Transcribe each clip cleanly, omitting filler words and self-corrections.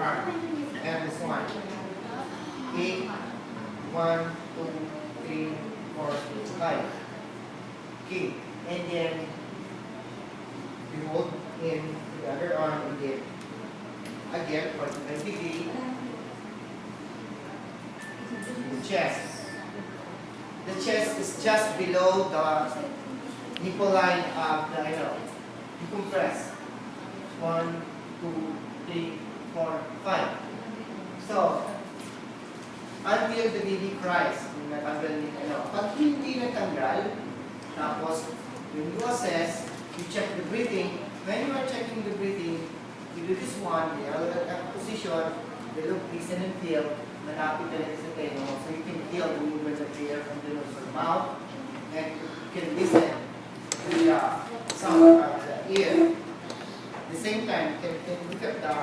arm. And this one. 8, 1, 2, 3, 4, 5. Okay. And then you hold in the other arm again. Again, 45 degree. The chest. The chest is just below the nipple line of the, you compress. 1, 2, 3, 4, 5. So, until the baby cries, yung natanggal niya, pag hindi natanggal, tapos, when you assess, you check the breathing. When you are checking the breathing, you do this one, the LLF position, the look, listen, and feel, malapit talaga sa tenno. So you can feel the movement of the air from the nose or mouth, and you can listen to the sound of the ear. At the same time, you can look at the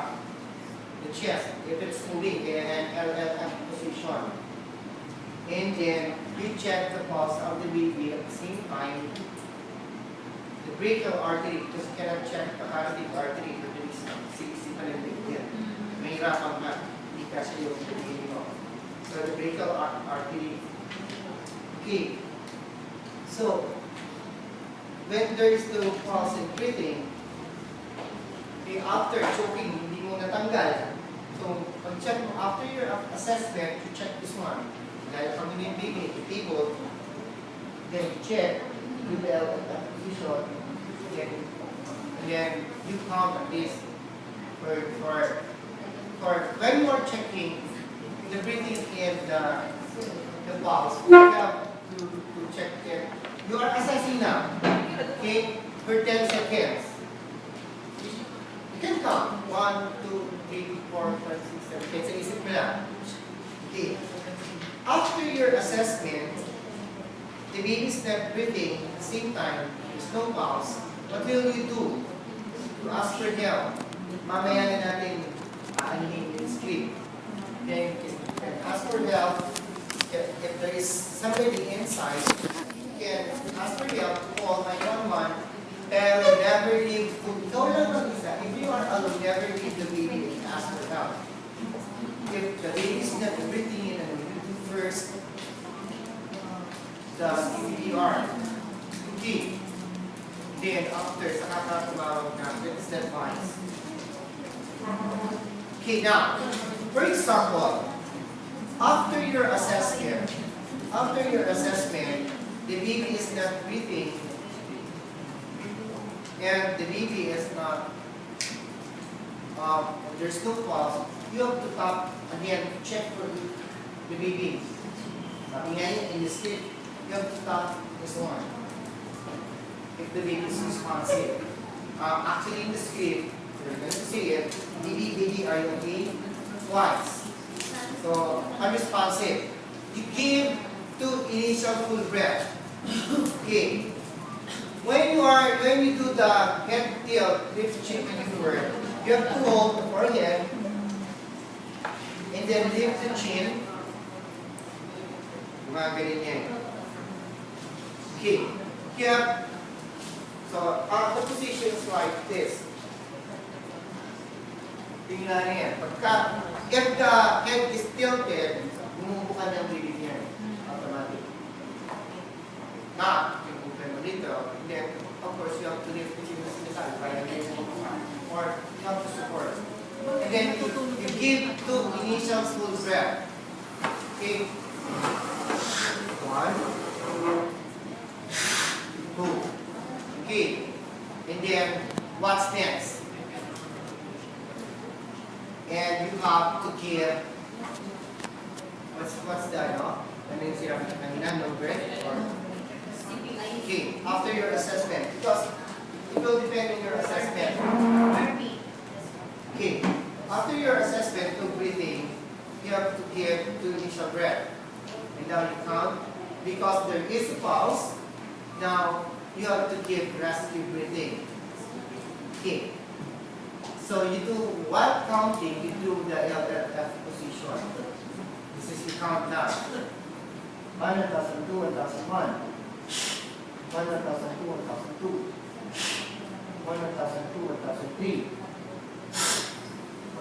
chest, if it's moving in an LLF position. And then, you check the pulse of the baby at the same time. The brachial artery, because you cannot check the carotid artery, but there is siksi pa rin din. Mahirapan ka, hindi kasi yung baby mo. So, the brachial artery. Okay. So, when there is no pulse and breathing, after choking, hindi mo natanggal. So, pag-check mo, after your assessment, you check this one. Dahil kami yung baby, the table, then you check with the position, and then you count at least for when you are checking the breathing and the pulse, you have to check it. You are assessing now, okay, for 10 seconds. You can count 1, 2, 3, 4, 5, 6, 7, 10. Sa isip mo lang. Okay. After your assessment, the baby is not breathing at the same time, there's no pulse. What will you do? To ask for help. Mamaya na natin aanhin yung script. Then you can ask for help. If there is somebody inside, you can ask for help to call 911. Pero never leave food. Ikaw lang mag-isa. If you are alone, never leave the baby and ask for help. If the baby is not breathing in, first, the CPR. Okay. Then, after, saka ka tumawag na, that's the advice. Okay, now, for example, after your assessment, the baby is not breathing, and the baby is not, there's no pulse, you have to stop again, check for the baby. Sabi nga in the script, you have to stop this one. If the baby is responsive. Actually in the script, you're going to see it, baby, are you okay? Twice. So, unresponsive. You give 2 initial full breath. Okay. When you do the head tilt, lift chin maneuver, you have to hold the forehead, and then lift the chin. Gumagaling yan. Okay. Here, so the position is like this. Tingnan niya. If the head is tilted, bumubo ka ng bibig niya. Automatic. Now, you move them a little, and then, of course, you have to lift the chin na sinasabi para hindi mo mabuka. Or, you have to support. And then, you give 2 initial full breath. Okay? 1, 2. Okay. And then, what's next? And you have to give, what's that, no? Ano yung sinabi kanina, no breath? Or, okay, after your assessment, because it will depend on your assessment. Okay, after your assessment of breathing, you have to give 2 initial breath. And now you count, because there is a pulse, now you have to give rescue breathing. Okay. So you do while counting, you do the LLF position. This is the count now. 1,002, 1,001. 1,002, 1,002. 1,002, 1,003. 1,003,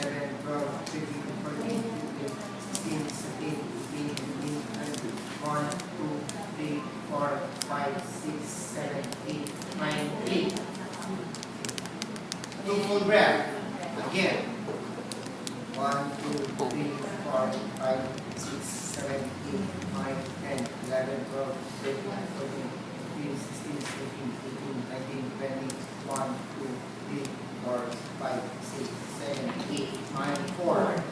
11, 12, 13, 14, 15, 16, 17, 18, 19, 20, 1, 2, 3, 4, 5, 6, 7, 8, 9, 8. Two full breath. Again. 1, 2, 3, 4, 5, 6, 7, 8, 9, 10, 11, 12, 13, 14, 15, 16, 17, 18, 19, 20, 1, 2, 3, 4, 5, 6, 7, 8, 9, 4.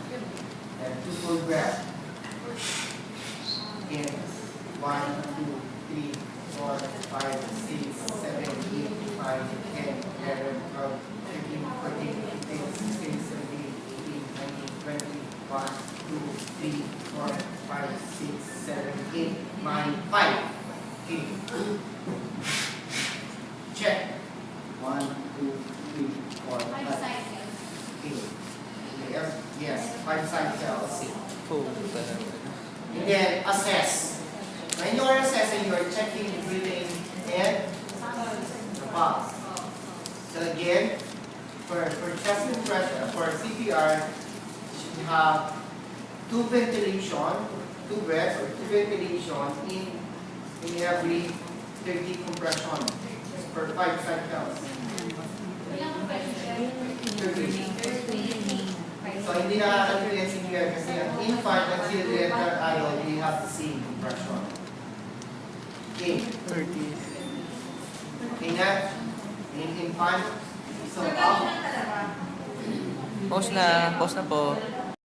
And two full breath. Again. 1, 2, 3, 4, 5, 6, 7, 8, 9, 10, 11, 12, 13, 1, 2, 3, 4, 5, 6, 7, 8, 9, 5. Okay. Check. 1, 2, 3, 4, 5. Okay. Yes, 5 cycles. And then assess. When you are assessing, you are checking the breathing and the pulse. So again, for chest compression, for CPR, you should have 2 ventilation, 2 breaths or 2 ventilation in every 30 compression per 5 cycles. 30. So hindi nakaka-calculate yung CPR kasi ang infant until the enter IO, you have the same compression. Okay. 30. Okay na? Infant. So, out. Pause na po.